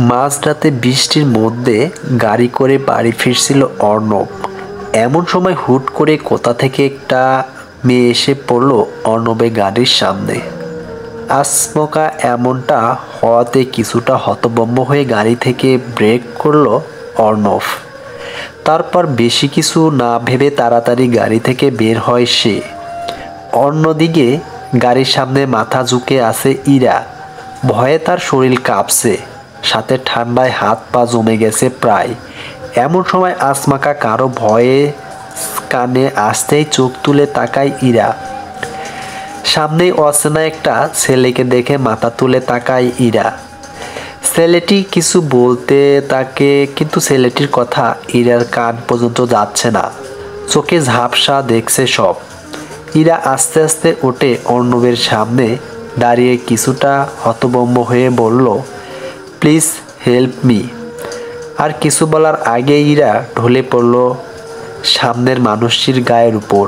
মাঝরাতে বৃষ্টির মধ্যে গাড়ি করে বাড়ি ফিরছিল অর্ণব। এমন সময় হুট করে কোথা থেকে একটা মেয়ে এসে পড়ল অর্ণবের গাড়ির সামনে। আচমকা এমনটা হওয়াতে কিছুটা হতভম্ব হয়ে গাড়ি থেকে ব্রেক করলো অর্ণব। তারপর বেশি কিছু না ভেবে তাড়াতাড়ি গাড়ি থেকে বের হয় সে। অন্যদিকে গাড়ির সামনে মাথা ঝুঁকে আছে ইরা। ভয়ে তার শরীর কাঁপছে, সাথে ঠান্ডায় হাত পা জমে গেছে প্রায়। এমন সময় আচমকা কারো ভয়ে কানে আসতেই চোখ তুলে তাকায় ইরা। সামনেই অচেনা একটা ছেলেকে দেখে মাথা তুলে তাকায় ইরা। ছেলেটি কিছু বলতে তাকে, কিন্তু ছেলেটির কথা ইরার কান পর্যন্ত যাচ্ছে না। চোখে ঝাপসা, দেখছে সব। ইরা আস্তে আস্তে উঠে অর্ণবের সামনে দাঁড়িয়ে কিছুটা হতভম্ব হয়ে বলল, প্লিজ হেল্প মি। আর কিছু বলার আগে ইরা ঢলে পড়ল সামনের মানুষটির গায়ের উপর।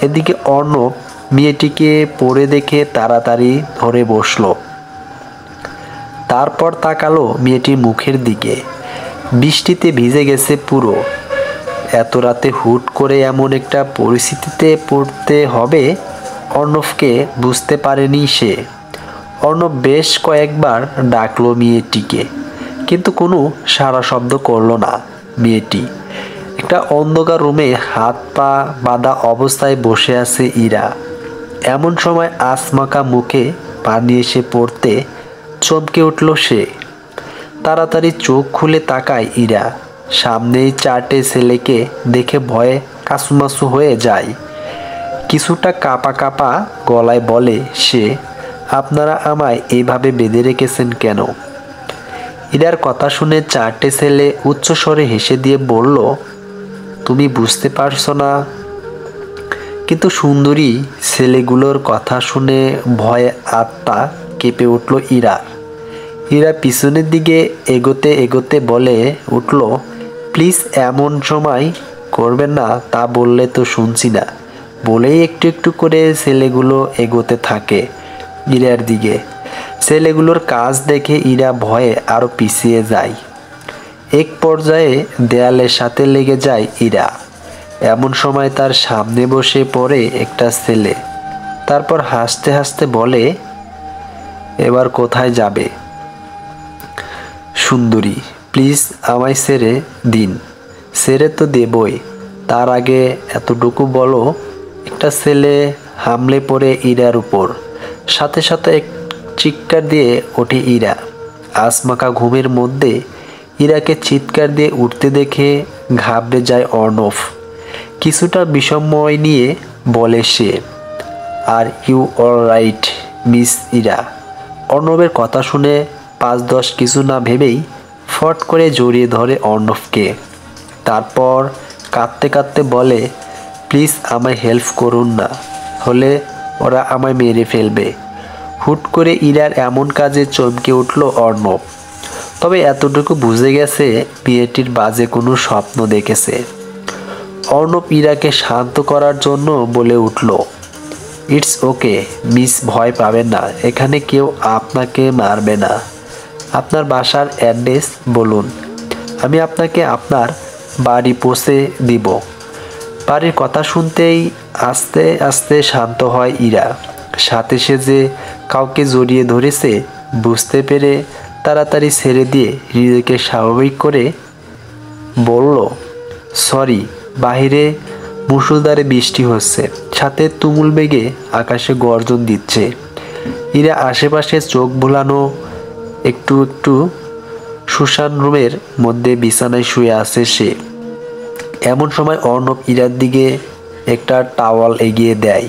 এদিকে অর্ণব মেয়েটিকে পড়ে দেখে তাড়াতাড়ি ধরে বসল। তারপর তাকালো মেয়েটির মুখের দিকে। বৃষ্টিতে ভিজে গেছে পুরো। এত রাতে হুট করে এমন একটা পরিস্থিতিতে পড়তে হবে অর্ণবকে বুঝতে পারেনি সে। অর্ণব বেশ কয়েকবার ডাকলো মেয়েটিকে, কিন্তু কোনো সাড়া শব্দ করলো না মেয়েটি। একটা অন্ধকার রুমে হাত পা বাঁধা অবস্থায় বসে আছে ইরা। এমন সময় আচমকা মুখে পানি এসে পড়তে চমকে উঠল সে। তাড়াতাড়ি চোখ খুলে তাকায় ইরা। সামনেই চারটে ছেলেকে দেখে ভয়ে কাঁচুমাচু হয়ে যায়। কিছুটা কাঁপা কাঁপা গলায় বলে সে, আপনারা আমায় এইভাবে বেঁধে রেখেছেন কেন? ইরার কথা শুনে চারটে ছেলে উচ্চস্বরে হেসে দিয়ে বলল, তুমি বুঝতে পারছো না? কিন্তু সুন্দরী ছেলেগুলোর কথা শুনে ভয়ে আত্মা কেঁপে উঠল ইরার। ইরা পিছনের দিকে এগোতে এগোতে বলে উঠল, প্লিজ এমন সময় করবেন না, তা বললে তো শুনছি না। বলেই একটু একটু করে ছেলেগুলো এগোতে থাকে ইরার দিকে। ছেলেগুলোর কাজ দেখে ইরা ভয়ে আরো পিছিয়ে যায়। এক পর্যায়ে দেয়ালের সাথে লেগে যায় ইরা। এমন সময় তার সামনে বসে পড়ে একটা ছেলে। তারপর হাসতে হাসতে বলে, এবার কোথায় যাবে? সুন্দরী, প্লিজ আমায় ছেড়ে দিন। ছেড়ে তো দেবই, তার আগে এতটুকু বলো। একটা ছেলে হামলে পড়ে ইরার উপর। সাথে সাথে এক চিৎকার দিয়ে ওঠে ইরা। আচমকা ঘুমের মধ্যে ইরাকে চিৎকার দিয়ে উঠতে দেখে ঘাবড়ে যায় অর্ণব। কিছুটা বিষময় নিয়ে বলে সে, are you alright miss Ira? অর্ণবের কথা শুনে 5-10 কিছু না ভেবেই ফট করে জড়িয়ে ধরে অর্ণবকে। তারপর কাঁদতে কাঁদতে বলে, প্লিজ আমায় হেল্প করুন না, হলে ওরা আমায় মেরে ফেলবে। হুট করে ইরার এমন কাজে চমকে উঠল অর্ণব। তবে এতটুকু বুঝে গেছে মেয়েটির বাজে কোনো স্বপ্ন দেখেছে। অর্ণব ইরাকে শান্ত করার জন্য বলে উঠল, ইটস ওকে মিস, ভয় পাবেন না, এখানে কেউ আপনাকে মারবে না। আপনার বাসার অ্যাড্রেস বলুন, আমি আপনাকে আপনার বাড়ি পৌঁছে দিব। বাড়ির কথা শুনতেই আস্তে আস্তে শান্ত হয় ইরা। সাথে সে যে কাউকে জড়িয়ে ধরেছে বুঝতে পেরে তাড়াতাড়ি ছেড়ে দিয়ে নিজেকে স্বাভাবিক করে বলল, সরি, বাহিরে মুষলধারে বৃষ্টি হচ্ছে, সাথে তুমুল বেগে আকাশে গর্জন দিচ্ছে। ইরা আশেপাশে চোখ ভোলানো একটু একটু শুনশান রুমের মধ্যে বিছানায় শুয়ে আছে সে। এমন সময় অর্ণব ইরার দিকে একটা টাওয়াল এগিয়ে দেয়,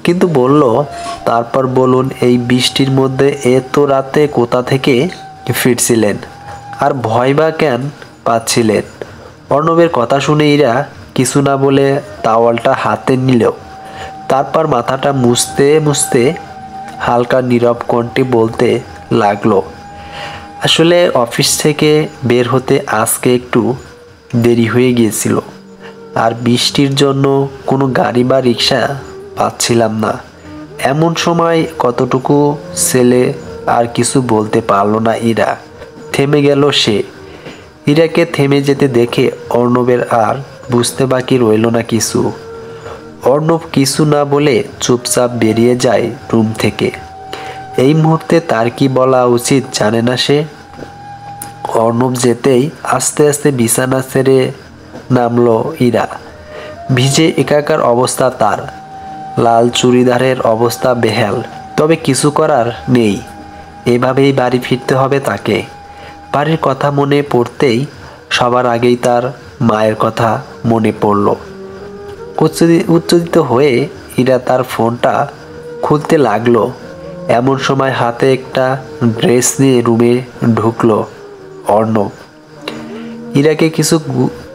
কিন্তু বলল, তারপর বলুন, এই বৃষ্টির মধ্যে এত রাতে কোথা থেকে ফিরছিলেন, আর ভয় বা কেন পাচ্ছিলেন? অর্ণবের কথা শুনে ইরা কিছু না বলে টাওয়ালটা হাতে নিল। তারপর মাথাটা মুছতে মুছতে হালকা নীরব কণ্ঠে বলতে লাগলো, আসলে অফিস থেকে বের হতে আজকে একটু দেরি হয়ে গিয়েছিল, আর বৃষ্টির জন্য কোনো গাড়ি বা রিক্সা পাচ্ছিলাম না। এমন সময় কতটুকু ছেলে আর কিছু বলতে পারল না ইরা। থেমে গেল সে। ইরাকে থেমে যেতে দেখে অর্ণবের আর বুঝতে বাকি রইল না কিছু। অর্ণব কিছু না বলে চুপচাপ বেরিয়ে যায় রুম থেকে। এই মুহূর্তে তার কি বলা উচিত জানে না সে। অর্ণব যেতেই আস্তে আস্তে বিছানা ছেড়ে নামলো ইরা। ভিজে একাকার অবস্থা তার, লাল চুড়িদারের অবস্থা বেহাল। তবে কিছু করার নেই, এভাবেই বাড়ি ফিরতে হবে তাকে। বাড়ির কথা মনে পড়তেই সবার আগেই তার মায়ের কথা মনে পড়ল। উত্তেজিত হয়ে ইরা তার ফোনটা খুলতে লাগলো। এমন সময় হাতে একটা ড্রেস নিয়ে রুমে ঢুকলো অর্ণব। ইরাকে কিছু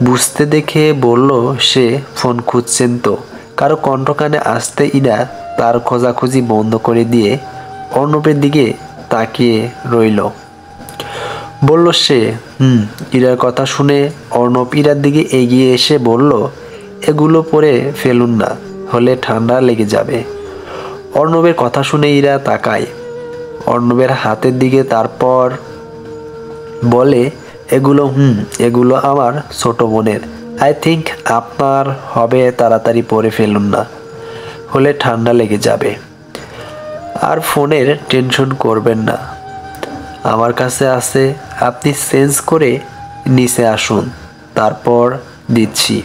বুঝতে দেখে বলল সে ফোন খুঁজছেন তো। কারো কণ্ঠকানে আসতে ইরা তার খোঁজাখুঁজি বন্ধ করে দিয়ে অর্ণবের দিকে তাকিয়ে রইল। বলল সে। ইরার কথা শুনে অর্ণব ইরার দিকে এগিয়ে এসে বলল, এগুলো পরে ফেলুন না, হলে ঠান্ডা লেগে যাবে। অর্ণবের কথা শুনে ইরা তাকায় অর্ণবের হাতের দিকে, তারপর বলে, এগুলো আমার ছোট বোনের। আই থিঙ্ক আপনার হবে, তাড়াতাড়ি পরে ফেলুন না, হলে ঠান্ডা লেগে যাবে। আর ফোনের টেনশন করবেন না, আমার কাছে আছে, আপনি চেঞ্জ করে নিচে আসুন, তারপর দিচ্ছি।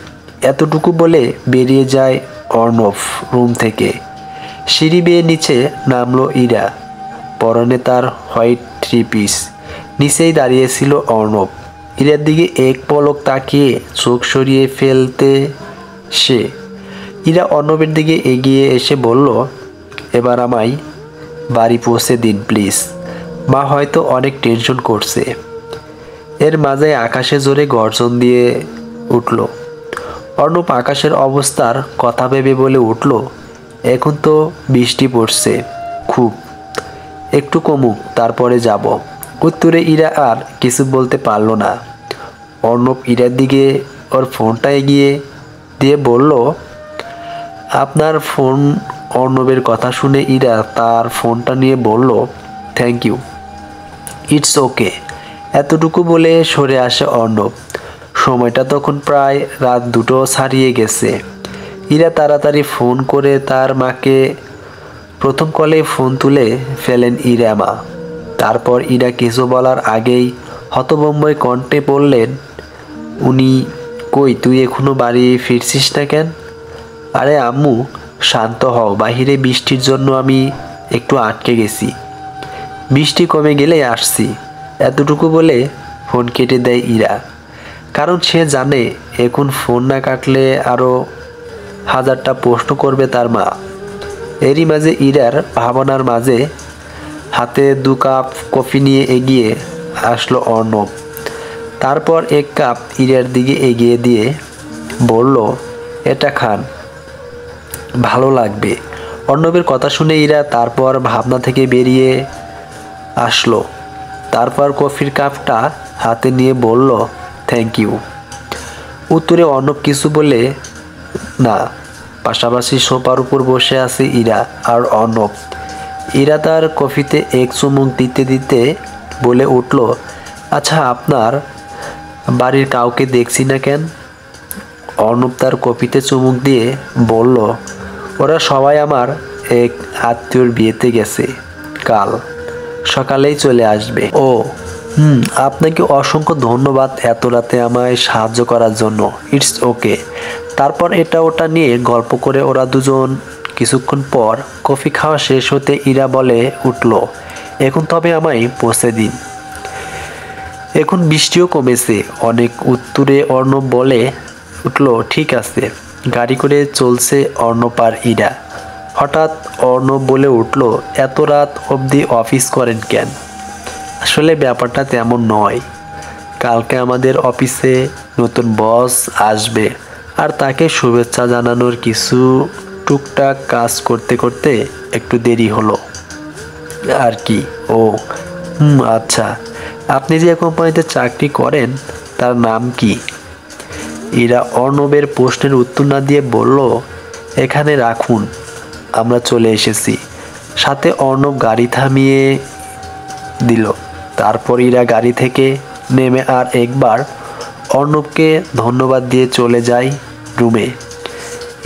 এতটুকু বলে বেরিয়ে যায় অর্ণব রুম থেকে। সিঁড়ি বেয়ে নিচে নামলো ইরা, পরনে তার হোয়াইট থ্রি পিস। নিচেই দাঁড়িয়েছিল অর্ণব। ইরার দিকে এক পলক তাকিয়ে চোখ সরিয়ে ফেলতে সে। ইরা অর্ণবের দিকে এগিয়ে এসে বলল, এবার আমায় বাড়ি পৌঁছে দিন প্লিজ, মা হয়তো অনেক টেনশন করছে। এর মাঝে আকাশে জোরে গর্জন দিয়ে উঠল। অর্ণব আকাশের অবস্থার কথা ভেবে বলে উঠল, এখন তো বৃষ্টি পড়ছে খুব, একটু কমুক তারপরে যাব। উত্তরে ইরা আর কিছু বলতে পারল না। অর্ণব ইরার দিকে ওর ফোনটা এগিয়ে দিয়ে বলল, আপনার ফোন। অর্ণবের কথা শুনে ইরা তার ফোনটা নিয়ে বলল, থ্যাংক ইউ, ইটস ওকে। এতটুকু বলে সরে আসে অর্ণব। সময়টা তখন প্রায় রাত 2টো ছাড়িয়ে গেছে। ইরা তাড়াতাড়ি ফোন করে তার মাকে। প্রথম কলে ফোন তুলে ফেলেন ইরা মা। তারপর ইরা কিছু বলার আগেই হতভম্বই কণ্ঠে বললেন, উনি কই, তুই এখনো বাড়ি ফিরছিস না কেন? আরে আম্মু শান্ত হও, বাহিরে বৃষ্টির জন্য আমি একটু আটকে গেছি, বৃষ্টি কমে গেলে আসছি। এতটুকু বলে ফোন কেটে দেয় ইরা, কারণ সে জানে এখন ফোন না কাটলে আরও 1000টা প্রশ্ন করবে তার মা। এরই মাঝে ইরার ভাবনার মাঝে হাতে 2 কাপ কফি নিয়ে এগিয়ে আসলো অর্ণব। তারপর 1 কাপ ইরার দিকে এগিয়ে দিয়ে বলল, এটা খান, ভালো লাগবে। অর্ণবের কথা শুনে ইরা তারপর ভাবনা থেকে বেরিয়ে আসলো। তারপর কফির কাপটা হাতে নিয়ে বলল, থ্যাংক ইউ। উত্তরে অর্ণব কিছু বলে না। পাশাপাশি সোফার উপর বসে আছে ইরা আর অর্ণব। ইরা তার কফিতে এক চুমুক দিতে দিতে বলে উঠল, আচ্ছা আপনার বাড়ির কাউকে দেখছি না কেন? অর্ণব তার কফিতে চুমুক দিয়ে বলল, ওরা সবাই আমার এক আত্মীয়র বিয়েতে গেছে, কাল সকালেই চলে আসবে। ও আপনাকে অসংখ্য ধন্যবাদ এত রাতে আমায় সাহায্য করার জন্য। It's okay. তারপর এটা ওটা নিয়ে গল্প করে ওরা দুজন। কিছুক্ষণ পর কফি খাওয়া শেষ হতে ইরা বলে উঠল, এখন তবে আমায় পৌঁছে দিন, এখন বৃষ্টিও কমেছে অনেক। উত্তরে অর্ণব বলে উঠল, ঠিক আছে। গাড়ি করে চলছে অর্ণব আর ইরা। হঠাৎ অর্ণব বলে উঠল, এত রাত অবধি অফিস করেন কেন? আসলে ব্যাপারটা তেমন নয়, কালকে আমাদের অফিসে নতুন বস আসবে, আর তাকে শুভেচ্ছা জানানোর কিছু টুকটাক কাজ করতে করতে একটু দেরি হলো আর কি। ও আচ্ছা, আপনি যে কোম্পানিতে চাকরি করেন তার নাম কি? এরা অর্ণবের প্রশ্নের উত্তর না দিয়ে বলল, এখানে রাখুন, আমরা চলে এসেছি। সাথে অর্ণব গাড়ি থামিয়ে দিল। তারপর ইরা গাড়ি থেকে নেমে আর একবার অর্ণবকে ধন্যবাদ দিয়ে চলে যায় রুমে।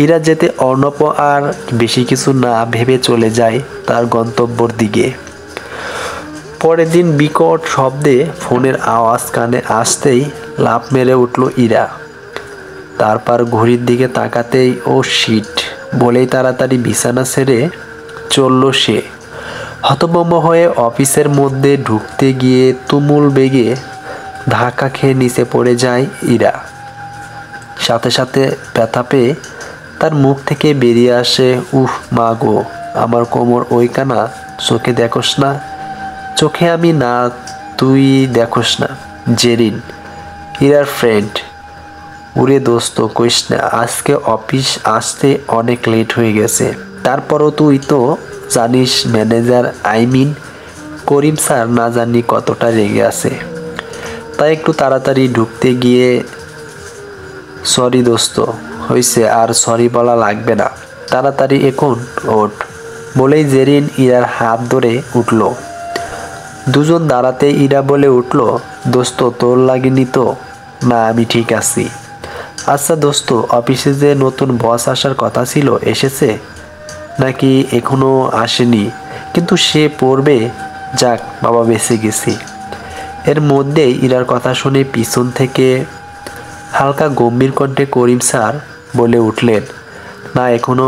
ইরা যেতে অর্ণব আর বেশি কিছু না ভেবে চলে যায় তার গন্তব্যর দিকে। পরের দিন বিকট শব্দে ফোনের আওয়াজ কানে আসতেই লাফ মেরে উঠল ইরা। তারপর ঘড়ির দিকে তাকাতেই ও শিট বলেই তাড়াতাড়ি বিছানা ছেড়ে চলল সে। হতভম্ব হয়ে অফিসের মধ্যে ঢুকতে গিয়ে তুমুল বেগে ধাক্কা খেয়ে নিচে পড়ে যায় ইরা। সাথে সাথে ব্যথা পেয়ে তার মুখ থেকে বেরিয়ে আসে, উফ মা গো, আমার কোমর ওইখানা, চোখে দেখোস না? চোখে আমি না, তুই দেখোস না? জেরিন, ইরার ফ্রেন্ড। উরে দোস্ত কইস না, আজকে অফিস আসতে অনেক লেট হয়ে গেছে। তারপরও তুই তো জানিস ম্যানেজার করিম স্যার না জানি কতটা রেগে আছে, তাই একটু তাড়াতাড়ি ঢুকতে গিয়ে। সরি দোস্ত, হয়েছে, আর সরি বলা লাগবে না, তাড়াতাড়ি এখন ওঠ বলেই জেরিন ইরার হাত ধরে উঠল। দুজন দাঁড়াতে ইরা বলে উঠল, দোস্ত তোর লাগেনি তো? না, আমি ঠিক আছি। আচ্ছা দোস্ত, অফিসে যে নতুন বস আসার কথা ছিল এসেছে নাকি এখনো আসেনি? কিন্তু সে পড়বে, যাক বাবা বেঁচে গেছি। এর মধ্যেই ইরার কথা শুনে পিছন থেকে হালকা গম্ভীর কণ্ঠে করিম স্যার বলে উঠলেন, না এখনো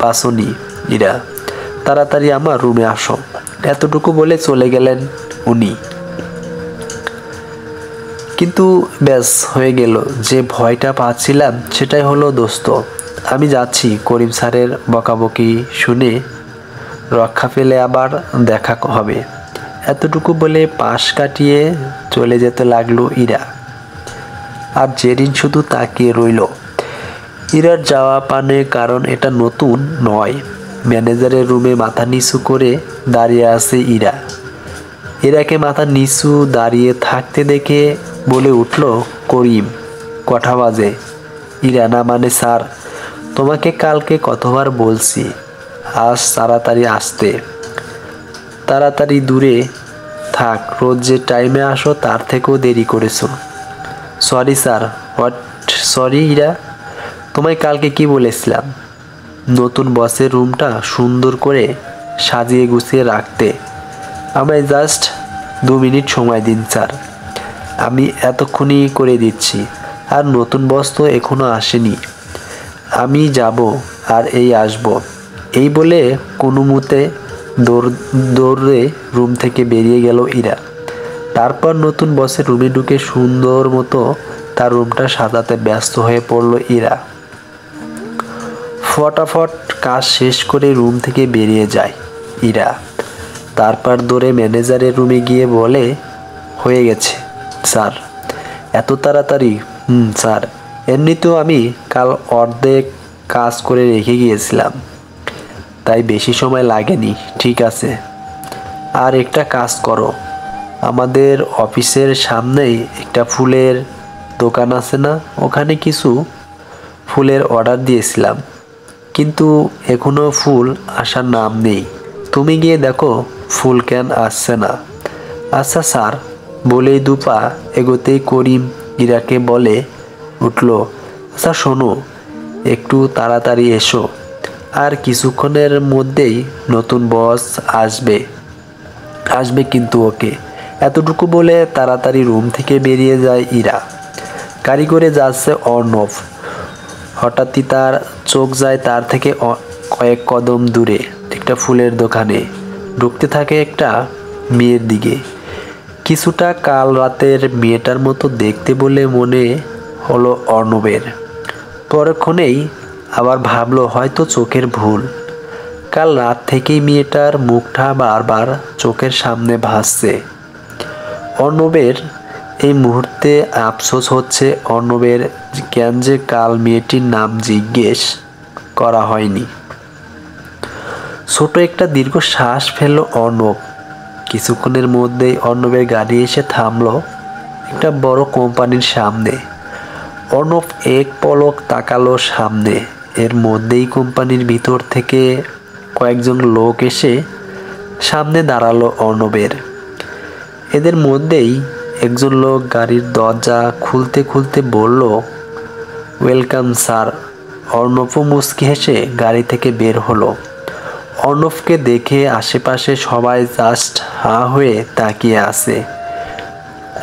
পাসনি ইরা, তাড়াতাড়ি আমার রুমে আসো। এতটুকু বলে চলে গেলেন উনি। কিন্তু ব্যাস হয়ে গেল, যে ভয়টা পাচ্ছিলাম সেটাই হলো দোস্ত। আমি যাচ্ছি, করিম স্যারের বকাবকি শুনে রক্ষা পেলে আবার দেখা হবে। এতটুকু বলে পাশ কাটিয়ে চলে যেতে লাগলো ইরা। আর জেরিন শুধু তাকিয়ে রইল। ইরার যাওয়া পানে, কারণ এটা নতুন নয়। ম্যানেজারের রুমে মাথা নিচু করে দাঁড়িয়ে আছে ইরা। ইরাকে মাথা নিচু দাঁড়িয়ে থাকতে দেখে বলে উঠল, করিম, কটা বাজে? ইরা, না মানে স্যার, তোমাকে কালকে কতবার বলছি আজ তাড়াতাড়ি আসতে। তাড়াতাড়ি দূরে থাক, রোজ যে টাইমে আসো তার থেকেও দেরি করেছো। Sorry sir. What sorry Ira? তোমায় কালকে কি বলেছিলাম? নতুন বসের রুমটা সুন্দর করে সাজিয়ে গুছিয়ে রাখতে। আমায় জাস্ট 2 মিনিট সময় দিন স্যার, আমি এতক্ষণই করে দিচ্ছি। আর নতুন বস তো এখনো আসেনি, আমি যাব আর এই আসব। এই বলে কোনো মতে দৌড়ে রুম থেকে বেরিয়ে গেল ইরা। তারপর নতুন বসের রুমে ঢুকে সুন্দর মতো তার রুমটা সাজাতে ব্যস্ত হয়ে পড়ল ইরা। ফটাফট কাজ শেষ করে রুম থেকে বেরিয়ে যায় ইরা। তারপর দৌড়ে ম্যানেজারের রুমে গিয়ে বলে, হয়ে গেছে স্যার। এত তাড়াতাড়ি? স্যার, এমনিতেও আমি কাল অর্ধেক কাজ করে রেখে গিয়েছিলাম, তাই বেশি সময় লাগেনি। ঠিক আছে, আর একটা কাজ করো, আমাদের অফিসের সামনেই একটা ফুলের দোকান আছে না, ওখানে কিছু ফুলের অর্ডার দিয়েছিলাম, কিন্তু এখনো ফুল আসার নাম নেই। তুমি গিয়ে দেখো ফুল কেন আসছে না। আচ্ছা স্যার বলেই দুপা এগোতেই করিম ইরাকে বলে উঠল, আচ্ছা শোনো, একটু তাড়াতাড়ি এসো, আর কিছুক্ষণের মধ্যেই নতুন বস আসবে কিন্তু ওকে। এতটুকু বলে তাড়াতাড়ি রুম থেকে বেরিয়ে যায় ইরা। গাড়ি করে যাচ্ছে অর্ণব। হঠাৎই তার চোখ যায় তার থেকে কয়েক কদম দূরে একটা ফুলের দোকানে। ঢুকতে থাকে একটা মেয়ের দিকে, কিছুটা কাল রাতের মেয়েটার মতো দেখতে বলে মনে হলো অর্ণবের। পরক্ষণেই আবার ভাবলো হয়তো চোখের ভুল। কাল রাত থেকেই মেয়েটার মুখটা বারবার চোখের সামনে ভাসছে। অর্ণবের এই মুহূর্তে আফসোস হচ্ছে, অর্ণবের কেন যে কাল মেয়েটির নাম জিজ্ঞেস করা হয়নি। ছোট একটা দীর্ঘ শ্বাস ফেলল অর্ণব। কিছুক্ষণের মধ্যেই অর্ণবের গাড়ি এসে থামলো একটা বড় কোম্পানির সামনে। অর্ণব এক পলক তাকালো সামনে। এর মধ্যেই কোম্পানির ভিতর থেকে কয়েকজন লোক এসে সামনে দাঁড়ালো অর্ণবের। এদের মধ্যেই একজন লোক গাড়ির দরজা খুলতে খুলতে বলল, ওয়েলকাম স্যার। অর্ণবও মুচকি হেসে গাড়ি থেকে বের হলো। অর্ণবকে দেখে আশেপাশে সবাই জাস্ট হাঁ হয়ে তাকিয়ে আছে।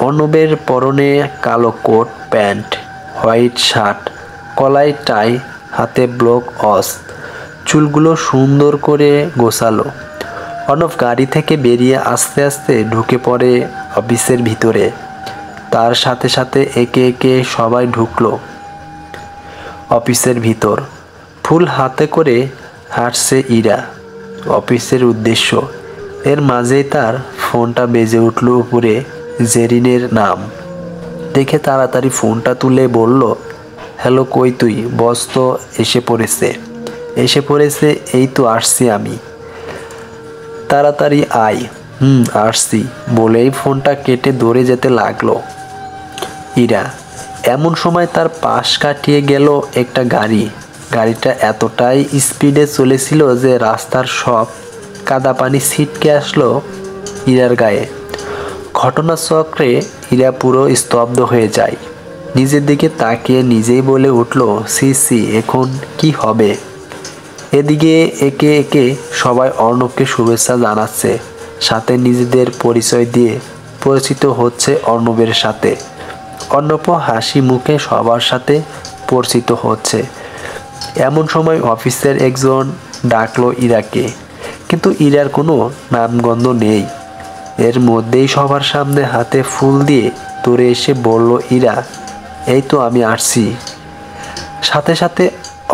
অর্ণবের পরনে কালো কোট প্যান্ট, হোয়াইট শার্ট, কলায় টাই, হাতে ব্লক অস, চুলগুলো সুন্দর করে গোছালো। অর্ণব গাড়ি থেকে বেরিয়ে আস্তে আস্তে ঢুকে পড়ে অফিসের ভিতরে। তার সাথে সাথে একে একে সবাই ঢুকলো অফিসের ভিতর। ফুল হাতে করে হাঁটছে ইরা অফিসের উদ্দেশ্য। এর মাঝেই তার ফোনটা বেজে উঠল। উপরে জেরিনের নাম দেখে তাড়াতাড়ি ফোনটা তুলে বলল, হ্যালো, কই তুই? বস তো এসে পড়েছে। এই তো আসছি আমি। তাড়াতাড়ি আয়। আসছি বলেই ফোনটা কেটে দৌড়ে যেতে লাগলো ইরা। এমন সময় তার পাশ কাটিয়ে গেল একটা গাড়িটা এতটাই স্পিডে চলেছিল যে রাস্তার সব কাদা পানি ছিটকে আসলো ইরার গায়ে। ঘটনাচক্রে ইরা পুরো স্তব্ধ হয়ে যায়। নিজের দিকে তাকিয়ে নিজেই বলে উঠল, সি এখন কি হবে? এদিকে একে একে সবাই অর্ণবকে শুভেচ্ছা জানাচ্ছে, সাথে নিজেদের পরিচয় দিয়ে পরিচিত হচ্ছে অর্ণবের সাথে। অর্ণবও হাসি মুখে সবার সাথে পরিচিত হচ্ছে। এমন সময় অফিসের একজন ডাকলো ইরাকে, কিন্তু ইরার কোনো নামগন্ধ নেই। এর মধ্যেই সবার সামনে হাতে ফুল দিয়ে দৌড়ে এসে বলল, ইরা, এই তো আমি আসছি। সাথে সাথে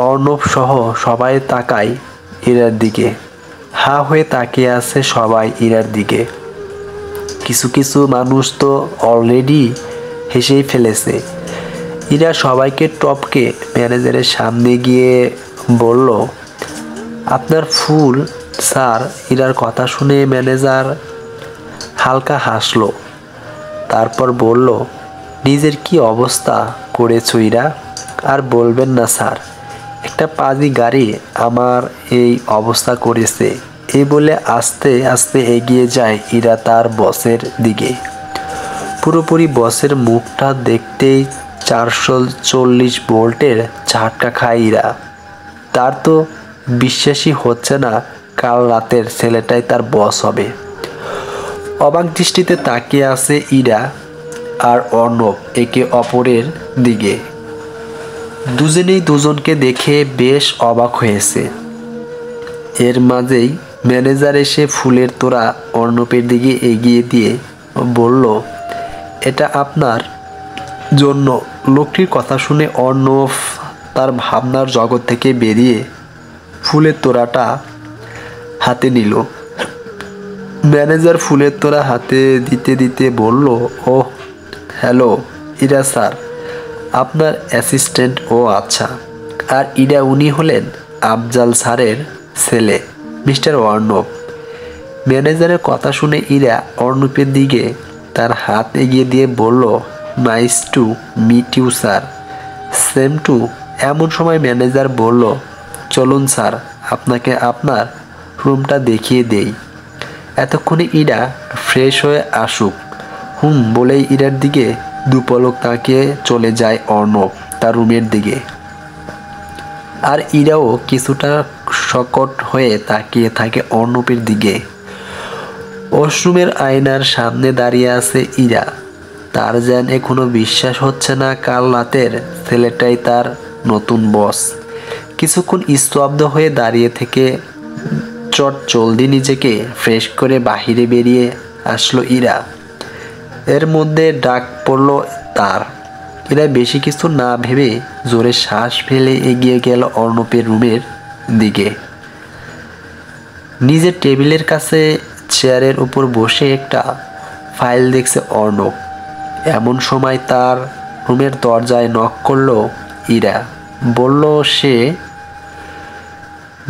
অর্ণব সহ সবাই তাকায় ইরার দিকে। হা হয়ে তাকিয়ে আছে সবাই ইরার দিকে। কিছু কিছু মানুষ তো অলরেডি হেসেই ফেলেছে। ইরা সবাইকে টপকে ম্যানেজারের সামনে গিয়ে বলল, আপনার ফুল স্যার। ইরার কথা শুনে ম্যানেজার হালকা হাসলো, তারপর বলল, নিজের কি অবস্থা করেছো ইরা? আর বলবেন না স্যার, একটা পাজি গাড়ি আমার এই অবস্থা করেছে। এই বলে আস্তে আস্তে এগিয়ে যায় ইরা তার বসের দিকে। পুরোপুরি বসের মুখটা দেখতেই 440 ভোল্টের ঝাটকা খায় ইরা। তার তো বিশ্বাসই হচ্ছে না কাল রাতের ছেলেটাই তার বস হবে। অবাক দৃষ্টিতে তাকিয়ে আছে ইরা আর অর্ণব একে অপরের দিকে। দুজনেই দুজনকে দেখে বেশ অবাক হয়েছে। এর মাঝেই ম্যানেজার এসে ফুলের তোড়া অর্ণবের দিকে এগিয়ে দিয়ে বলল, এটা আপনার জন্য। লোকটির কথা শুনে অর্ণব তার ভাবনার জগৎ থেকে বেরিয়ে ফুলের তোড়াটা হাতে নিল। ম্যানেজার ফুলের তোড়া হাতে দিতে দিতে বলল, ও হ্যালো ইরা স্যার, আপনার অ্যাসিস্ট্যান্ট। ও আচ্ছা। আর ইরা উনি হলেন আফজাল স্যারের ছেলে মিস্টার অর্ণব। ম্যানেজারের কথা শুনে ইরা অর্ণবের দিকে তার হাত এগিয়ে দিয়ে বলল, nice to meet you sir. Same to. এমন সময় ম্যানেজার বলল, চলুন স্যার, আপনাকে আপনার রুমটা দেখিয়ে দেই। এতক্ষণে ইরা ফ্রেশ হয়ে আসুক। বলেই ইরার দিকে দুপলক তাকিয়ে চলে যায় অর্ণব তার রুমের দিকে। আর ইরাও কিছুটা সকট হয়ে তাকিয়ে থাকে অর্ণবের দিকে। ওয়াশরুমের আয়নার সামনে দাঁড়িয়ে আছে ইরা। তার যেন এখনো বিশ্বাস হচ্ছে না কাল রাতের ছেলেটাই তার নতুন বস। কিছুক্ষণ স্তব্ধ হয়ে দাঁড়িয়ে থেকে চট জলদি নিজেকে ফ্রেশ করে বাহিরে বেরিয়ে আসলো ইরা। এর মধ্যে ডাক পড়লো তার। ইরা বেশি কিছু না ভেবে জোরে শ্বাস ফেলে এগিয়ে গেল অর্ণবের রুমের দিকে। নিজের টেবিলের কাছে চেয়ারের উপর বসে একটা ফাইল দেখছে অর্ণব। এমন সময় তার রুমের দরজায় নক করলো ইরা। বলল সে,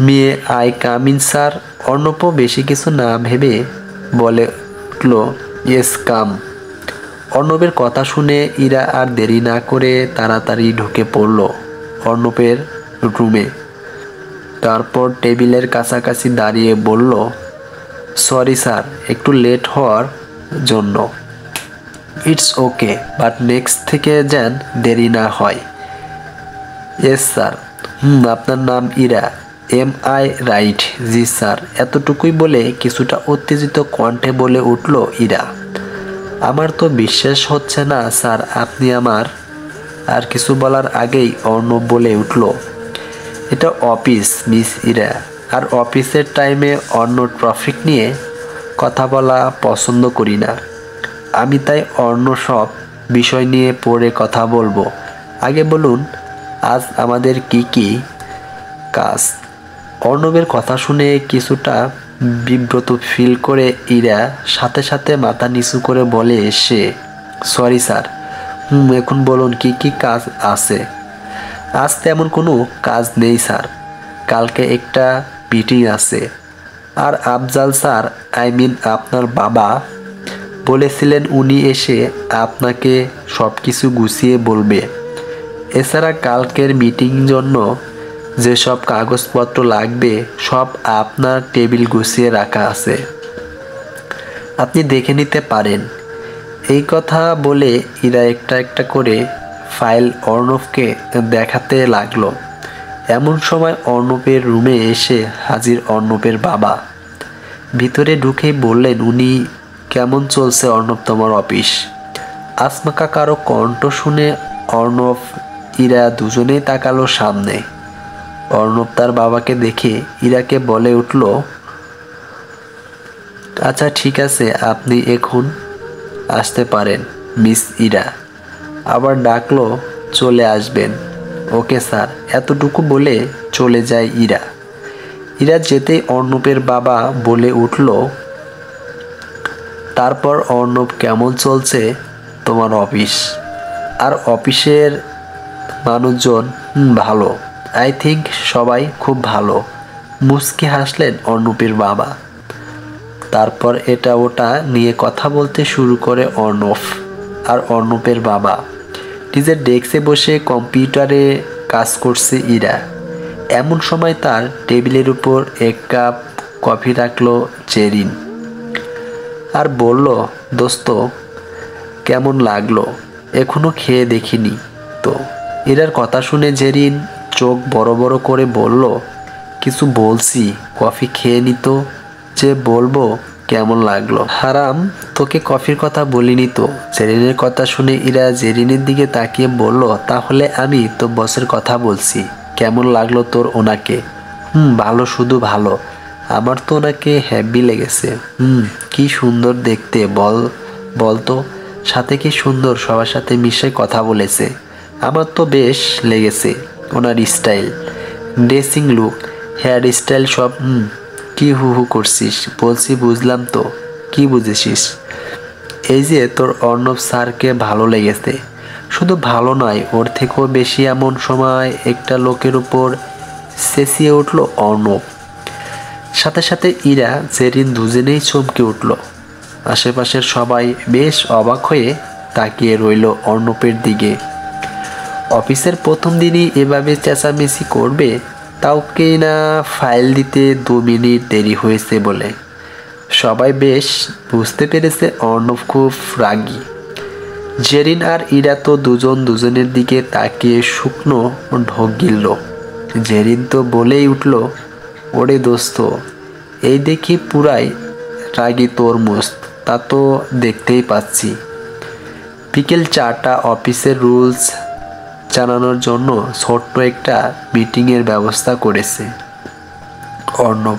মেয়ে আই কাম ইন স্যার। অর্ণবও বেশি কিছু না ভেবে বলে উঠল, ইয়েস কাম। অর্ণবের কথা শুনে ইরা আর দেরি না করে তাড়াতাড়ি ঢুকে পড়ল অর্ণবের রুমে। তারপর টেবিলের কাছাকাছি দাঁড়িয়ে বলল, সরি স্যার, একটু লেট হওয়ার জন্য। ইটস ওকে, বাট নেক্সট থেকে যেন দেরি না হয়। Yes sir. আপনার নাম ইরা, এম আই রাইট? জি স্যার। এতটুকুই বলে কিছুটা উত্তেজিত কণ্ঠে বলে উঠল ইরা। আমার তো বিশ্বাস হচ্ছে না স্যার আপনি আমার। আর কিছু বলার আগেই অর্ণব বলে উঠল, এটা অফিস মিস ইরা, আর অফিসের টাইমে অন্য ট্রাফিক নিয়ে কথা বলা পছন্দ করি না আমি, তাই অন্য সব বিষয় নিয়ে পরে কথা বলবো। আগে বলুন আজ আমাদের কি কি কাজ? অর্ণবের কথা শুনে কিছুটা বিব্রত ফিল করে ইরা সাথে সাথে মাথা নিচু করে বলে সে, সরি স্যার। এখন বলুন কি কি কাজ আছে? আজ তেমন কোনো কাজ নেই স্যার, কালকে একটা মিটিং আছে। আর আফজাল স্যার, আই মিন আপনার বাবা বলেছিলেন উনি এসে আপনাকে সব কিছু গুছিয়ে বলবে। এছাড়া কালকের মিটিং জন্য যেসব কাগজপত্র লাগবে সব আপনার টেবিল গুছিয়ে রাখা আছে, আপনি দেখে নিতে পারেন। এই কথা বলে ইরা একটা একটা করে ফাইল অর্ণবকে দেখাতে লাগলো। এমন সময় অর্ণবের রুমে এসে হাজির অর্ণবের বাবা। ভিতরে ঢুকেই বললেন, উনি কেমন চলছে অর্ণব তোমার অফিস? আসমা কারো কণ্ঠ শুনে অর্ণব ইরা দুজনেই তাকালো সামনে। অর্ণব তার বাবাকে দেখে ইরাকে বলে উঠল, আচ্ছা ঠিক আছে, আপনি এখন আসতে পারেন মিস ইরা। আবার ডাকলো, চলে আসবেন। Okay sir. এতটুকু বলে চলে যায় ইরা। ইরা যেতেই অর্ণবের বাবা বলে উঠল, তারপর অর্ণব কেমন চলছে তোমার অফিস? আর অফিসের মানুষজন? ভালো, আই থিঙ্ক সবাই খুব ভালো। মুচকি হাসলেন অর্ণবের বাবা। তারপর এটা ওটা নিয়ে কথা বলতে শুরু করে অর্ণব আর অর্ণবের বাবা। নিজের ডেস্কে বসে কম্পিউটারে কাজ করছে ইরা। এমন সময় তার টেবিলের উপর এক কাপ কফি রাখলো জেরিন আর বলল, দোস্ত কেমন লাগলো? এখনো খেয়ে দেখিনি তো। ইরার কথা শুনে জেরিন চোখ বড় বড় করে বলল, কিছু বলছি, কফি খেয়ে নিত। যে বলবো কেমন লাগলো? হারাম, তোকে কফির কথা বলিনি তো। জেরিনের কথা শুনে ইরা জেরিনের দিকে তাকিয়ে বলল, তাহলে আমি তো বসের কথা বলছি। কেমন লাগলো তোর ওনাকে? ভালো, শুধু ভালো। আমার তো ওনাকে হ্যাপি লেগেছে। কি সুন্দর দেখতে, বলতো সাথে কি সুন্দর সবার সাথে মিশে কথা বলেছে। আমার তো বেশ লেগেছে ওনার style, dressing look, hair style সব। কি হু হু করছিস? বলছি বুঝলাম তো। কি বুঝেছিস? এই যে তোর অর্ণব স্যারকে ভালো লেগেছে। শুধু ভালো নয়, ওর থেকেও বেশি। এমন সময় একটা লোকের উপর চেঁচিয়ে উঠল অর্ণব। সাথে সাথে ইরা জেরিন দুজনেই চমকে উঠল। আশেপাশের সবাই বেশ অবাক হয়ে তাকিয়ে রইল অর্ণবের দিকে। অফিসের প্রথম দিনই এভাবে চেঁচামেচি করবে, তাও কি না ফাইল দিতে 2 মিনিট দেরি হয়েছে বলে। সবাই বেশ বুঝতে পেরেছে অর্ণব খুব রাগী। জেরিন আর ইরা তো দুজন দুজনের দিকে তাকিয়ে শুকনো ঢোক গিলল। জেরিন তো বলেই উঠল, ওরে দোস্ত, এই দেখি পুরাই রাগী তরমুজ, তা তো দেখতেই পাচ্ছি। বিকেল 4টা অফিসের রুলস জানানোর জন্য ছোট্ট একটা মিটিংয়ের ব্যবস্থা করেছে অর্ণব।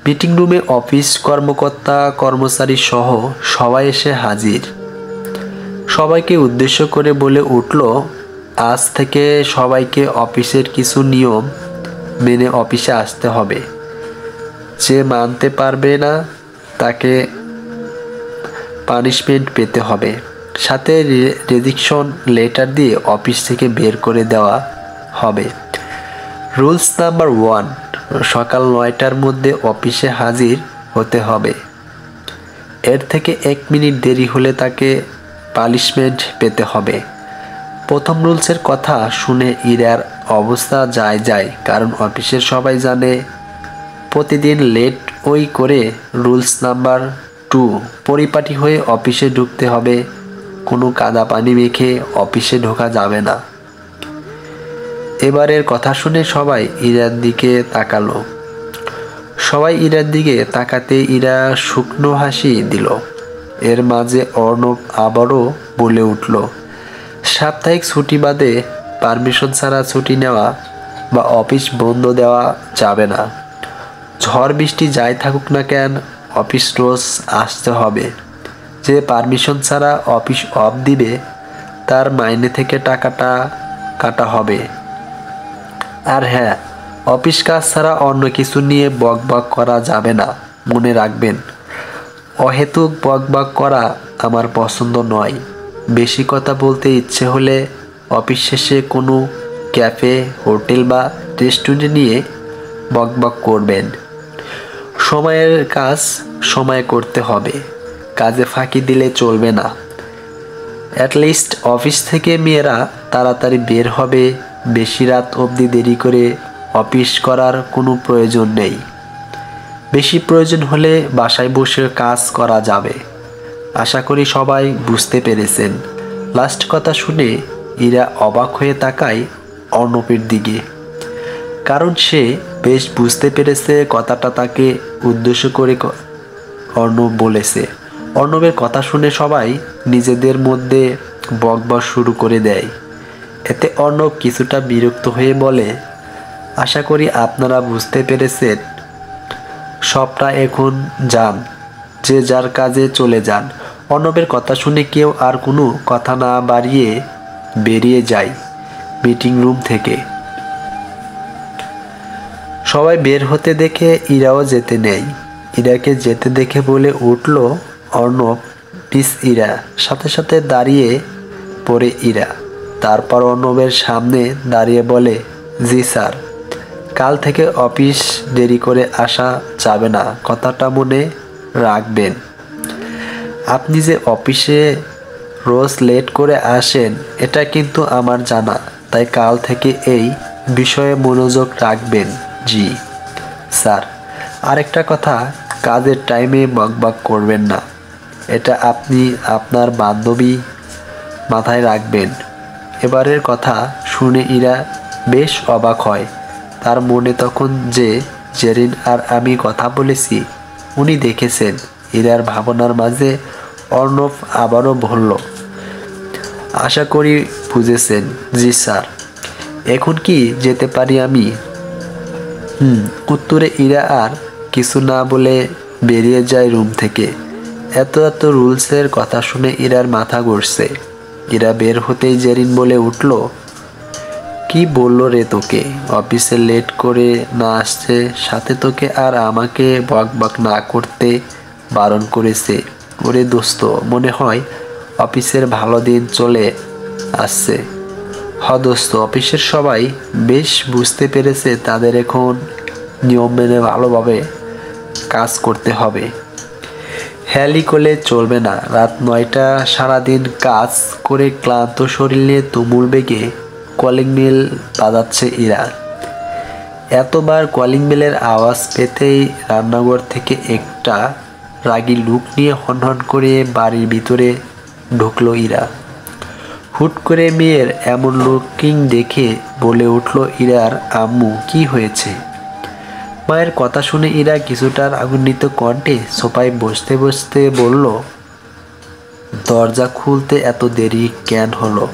মিটিং রুমে অফিস কর্মকর্তা কর্মচারী সহ সবাই এসে হাজির। সবাইকে উদ্দেশ্য করে বলে উঠল, আজ থেকে সবাইকে অফিসের কিছু নিয়ম মেনে অফিসে আসতে হবে। যে মানতে পারবে না তাকে পানিশমেন্ট পেতে হবে। সাথে রেজিগনেশন লেটার দিয়ে অফিস থেকে বের করে দেওয়া হবে। রুলস নাম্বার 1, সকাল 9টার মধ্যে অফিসে হাজির হতে হবে। এর থেকে 1 মিনিট দেরি হলে তাকে পানিশমেন্ট পেতে হবে। প্রথম রুলসের কথা শুনে ইরার অবস্থা যায়, কারণ অফিসের সবাই জানে প্রতিদিন লেট ওই করে রুলস নাম্বার 2. পরিপাটি হয়ে অফিসে ঢুকতে হবে। কোনো কাদা পানি মেখে অফিসে ঢোকা যাবে না। এবারের কথা শুনে সবাই ইরার দিকে তাকালো। সবাই ইরার দিকে তাকাতে ইরা শুকনো হাসি দিল। এর মাঝে অর্ণব আবারও বলে উঠল, সাপ্তাহিক ছুটি বাদে পারমিশন ছাড়া ছুটি নেওয়া বা অফিস বন্ধ দেওয়া যাবে না। ঝড় বৃষ্টি যাই থাকুক না কেন, অফিস রোজ আসতে হবে। যে পারমিশন ছাড়া অফিস অফ দিবে তার মাইনে থেকে টাকাটা কাটা হবে। আর হ্যাঁ, অফিস কাজ ছাড়া অন্য কিছু নিয়ে বকবক করা যাবে না, মনে রাখবেন। অহেতুক বকবক করা আমার পছন্দ নয়। বেশি কথা বলতে ইচ্ছে হলে অফিস শেষে কোনো ক্যাফে, হোটেল বা রেস্টুরেন্টে নিয়ে বকবক করবেন। সময়ের কাজ সময় করতে হবে, কাজে ফাঁকি দিলে চলবে না। অ্যাটলিস্ট অফিস থেকে মেয়েরা তাড়াতাড়ি বের হবে। বেশি রাত অবধি দেরি করে অফিস করার কোনো প্রয়োজন নেই। বেশি প্রয়োজন হলে বাসায় বসে কাজ করা যাবে। আশা করি সবাই বুঝতে পেরেছেন। লাস্ট কথা শুনে ইরা অবাক হয়ে তাকায় অর্ণবের দিকে, কারণ সে বেশ বুঝতে পেরেছে কথাটা তাকে উদ্দেশ্য করে অর্ণব বলেছে। অর্ণবের কথা শুনে সবাই নিজেদের মধ্যে বকবক শুরু করে দেয়। এতে অর্ণব কিছুটা বিরক্ত হয়ে বলে, আশা করি আপনারা বুঝতে পেরেছেন। সবটা এখন যান, যে যার কাজে চলে যান। অর্ণবের কথা শুনে কেউ আর কোনো কথা না বাড়িয়ে বেরিয়ে যায় মিটিং রুম থেকে। সবাই বের হতে দেখে ইরাও যেতে নেয়। ইরাকে যেতে দেখে বলে উঠল অর্ণব, মিস ইরা। সাথে সাথে দাঁড়িয়ে পড়ে ইরা। তারপর অর্ণবের সামনে দাঁড়িয়ে বলে, জি স্যার, কাল থেকে অফিস দেরি করে আসা যাবে না, কথাটা মনে রাখবেন। আপনি যে অফিসে রোজ লেট করে আসেন এটা কিন্তু আমার জানা, তাই কাল থেকে এই বিষয়ে মনোযোগ রাখবেন। জি স্যার। আরেকটা কথা, কাজের টাইমে বকবক করবেন না, এটা আপনি আপনার বান্ধবী মাথায় রাখবেন। এবারের কথা শুনে ইরা বেশ অবাক হয়। তার মনে তখন যে জেরিন আর আমি কথা বলেছি উনি দেখেছেন। ইরার ভাবনার মাঝে অর্ণব আবারও বলল, আশা করি বুঝেছেন। জি স্যার। এখন কি যেতে পারি আমি? উত্তরে ইরা আর কিছু না বলে বেরিয়ে যায় রুম থেকে। এত রুলসের কথা শুনে ইরার মাথা ঘুরছে। ইরা বের হতেই জেরিন বলে উঠল, কি বললো রে তোকে? অফিসে লেট করে না আসছে, সাথে তোকে আর আমাকে বকবক না করতে বারণ করেছে। ওরে দোস্ত, মনে হয় অফিসের ভালো দিন চলে আসছে। দোস্ত, অফিসের সবাই বেশ বুঝতে পেরেছে তাদের এখন নিয়ম মেনে ভালোভাবে কাজ করতে হবে। হেয়ালি করলে চলবে না। রাত 9টা, সারাদিন কাজ করে ক্লান্ত শরীর নিয়ে তুমুল বেগে কলিং বেল বাজাচ্ছে ইরা। এতবার কলিং বেলের আওয়াজ পেতেই রান্নাঘর থেকে একটা রাগী লুক নিয়ে হনহন করে বাড়ির ভিতরে ঢুকলো ইরা। হুট করে মেয়ের এমন লুকিং দেখে বলে উঠল ইরার আম্মু, কি হয়েছে? মায়ের কথা শুনে ইরা কিছুটা রাগান্বিত কণ্ঠে সোফায় বসতে বসতে বলল, দরজা খুলতে এত দেরি কেন হলো?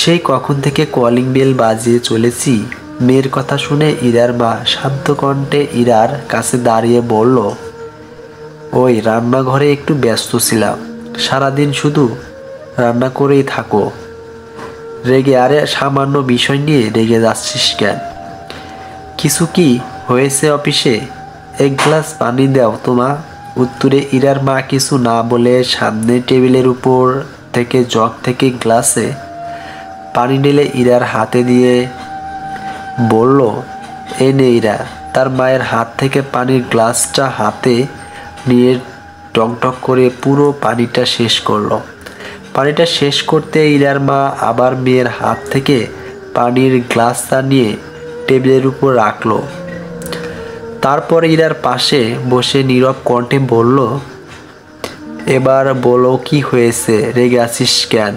সেই কখন থেকে কলিং বেল বাজিয়ে চলেছি। মেয়ের কথা শুনে ইরার মা শান্ত কণ্ঠে ইরার কাছে দাঁড়িয়ে বলল, ওই রান্নাঘরে একটু ব্যস্ত ছিলাম। সারাদিন শুধু রান্না করেই থাকো। রেগে, আরে সামান্য বিষয় নিয়ে রেগে যাচ্ছিস কেন? কিছু কি হয়েছে অফিসে? এক গ্লাস পানি দাও তোমা। উত্তরে ইরার মা কিছু না বলে সামনে টেবিলের উপর থেকে জগ থেকে গ্লাসে পানি ঢেলে ইরার হাতে দিয়ে বলল, এ নে ইরা। তার মায়ের হাত থেকে পানির গ্লাসটা হাতে নিয়ে টকটক করে পুরো পানিটা শেষ করলো। পানিটা শেষ করতে ইরার মা আবার মেয়ের হাত থেকে পানির গ্লাসটা নিয়ে টেবিলের উপর রাখলো। তারপর ইরার পাশে বসে নীরব কণ্ঠে বলল, এবার বলো কি হয়েছে, রেগে আছিস কেন?